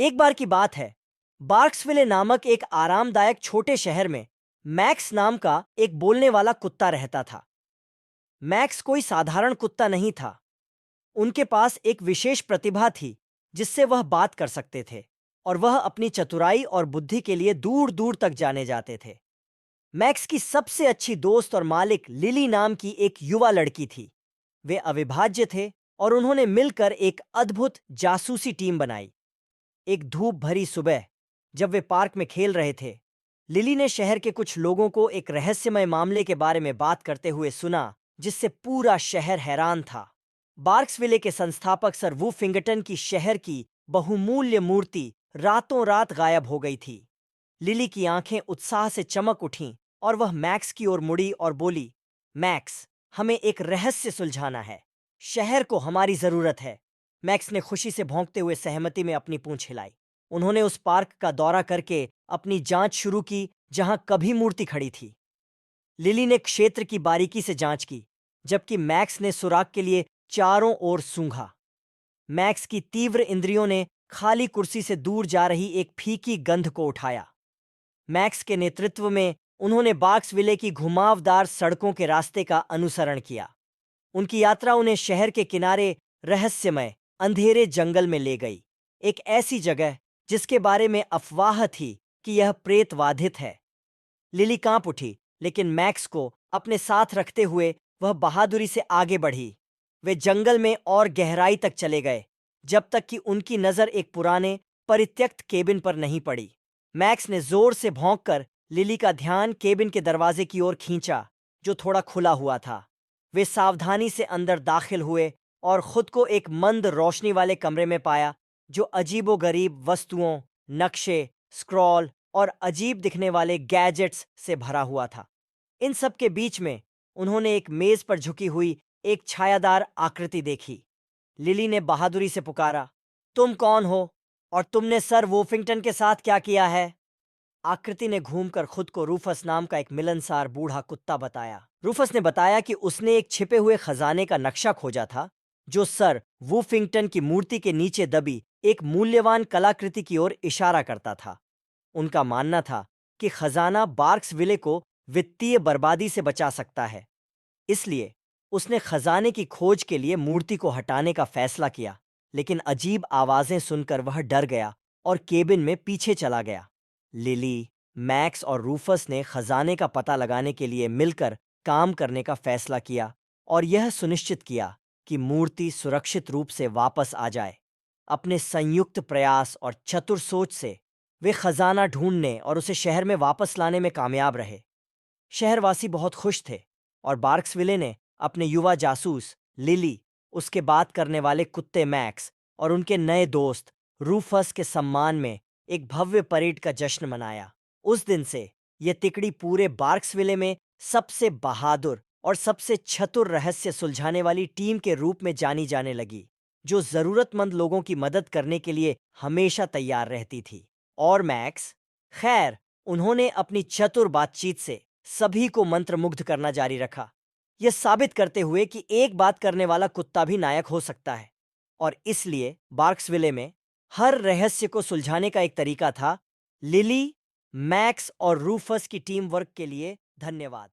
एक बार की बात है, बार्क्सविले नामक एक आरामदायक छोटे शहर में मैक्स नाम का एक बोलने वाला कुत्ता रहता था। मैक्स कोई साधारण कुत्ता नहीं था। उनके पास एक विशेष प्रतिभा थी जिससे वह बात कर सकते थे, और वह अपनी चतुराई और बुद्धि के लिए दूर दूर तक जाने जाते थे। मैक्स की सबसे अच्छी दोस्त और मालिक लिली नाम की एक युवा लड़की थी। वे अविभाज्य थे और उन्होंने मिलकर एक अद्भुत जासूसी टीम बनाई। एक धूप भरी सुबह, जब वे पार्क में खेल रहे थे, लिली ने शहर के कुछ लोगों को एक रहस्यमय मामले के बारे में बात करते हुए सुना, जिससे पूरा शहर हैरान था। बार्क्सविले के संस्थापक सर वुफिंगटन की शहर की बहुमूल्य मूर्ति रातों रात गायब हो गई थी। लिली की आंखें उत्साह से चमक उठीं और वह मैक्स की ओर मुड़ी और बोली, मैक्स, हमें एक रहस्य सुलझाना है। शहर को हमारी जरूरत है। मैक्स ने खुशी से भौंकते हुए सहमति में अपनी पूंछ हिलाई। उन्होंने उस पार्क का दौरा करके अपनी जांच शुरू की जहां कभी मूर्ति खड़ी थी। लिली ने क्षेत्र की बारीकी से जांच की, जबकि मैक्स ने सुराग के लिए चारों ओर सूंघा। मैक्स की तीव्र इंद्रियों ने खाली कुर्सी से दूर जा रही एक फीकी गंध को उठाया। मैक्स के नेतृत्व में उन्होंने बार्क्सविले की घुमावदार सड़कों के रास्ते का अनुसरण किया। उनकी यात्रा उन्हें शहर के किनारे रहस्यमय अंधेरे जंगल में ले गई, एक ऐसी जगह जिसके बारे में अफवाह थी कि यह प्रेतवाधित है। लिली कांप उठी, लेकिन मैक्स को अपने साथ रखते हुए वह बहादुरी से आगे बढ़ी। वे जंगल में और गहराई तक चले गए, जब तक कि उनकी नज़र एक पुराने परित्यक्त केबिन पर नहीं पड़ी। मैक्स ने जोर से भौंककर लिली का ध्यान केबिन के दरवाजे की ओर खींचा, जो थोड़ा खुला हुआ था। वे सावधानी से अंदर दाखिल हुए और खुद को एक मंद रोशनी वाले कमरे में पाया, जो अजीबोगरीब वस्तुओं, नक्शे, स्क्रॉल और अजीब दिखने वाले गैजेट्स से भरा हुआ था। इन सब के बीच में उन्होंने एक मेज पर झुकी हुई एक छायादार आकृति देखी। लिली ने बहादुरी से पुकारा, तुम कौन हो और तुमने सर वोफिंगटन के साथ क्या किया है? आकृति ने घूमकर खुद को रूफस नाम का एक मिलनसार बूढ़ा कुत्ता बताया। रूफस ने बताया कि उसने एक छिपे हुए खजाने का नक्शा खोजा था, जो सर वुफिंगटन की मूर्ति के नीचे दबी एक मूल्यवान कलाकृति की ओर इशारा करता था। उनका मानना था कि खजाना बार्क्सविले को वित्तीय बर्बादी से बचा सकता है। इसलिए उसने खजाने की खोज के लिए मूर्ति को हटाने का फैसला किया, लेकिन अजीब आवाजें सुनकर वह डर गया और केबिन में पीछे चला गया। लिली, मैक्स और रूफस ने खजाने का पता लगाने के लिए मिलकर काम करने का फैसला किया और यह सुनिश्चित किया कि मूर्ति सुरक्षित रूप से वापस आ जाए। अपने संयुक्त प्रयास और चतुर सोच से वे खजाना ढूंढने और उसे शहर में वापस लाने में कामयाब रहे। शहरवासी बहुत खुश थे और बार्क्सविले ने अपने युवा जासूस लिली, उसके बात करने वाले कुत्ते मैक्स और उनके नए दोस्त रूफस के सम्मान में एक भव्य परेड का जश्न मनाया। उस दिन से यह तिकड़ी पूरे बार्क्सविले में सबसे बहादुर और सबसे चतुर रहस्य सुलझाने वाली टीम के रूप में जानी जाने लगी, जो जरूरतमंद लोगों की मदद करने के लिए हमेशा तैयार रहती थी। और मैक्स, खैर, उन्होंने अपनी चतुर बातचीत से सभी को मंत्रमुग्ध करना जारी रखा, यह साबित करते हुए कि एक बात करने वाला कुत्ता भी नायक हो सकता है। और इसलिए बार्क्सविले में हर रहस्य को सुलझाने का एक तरीका था। लिली, मैक्स और रूफस की टीम वर्क के लिए धन्यवाद।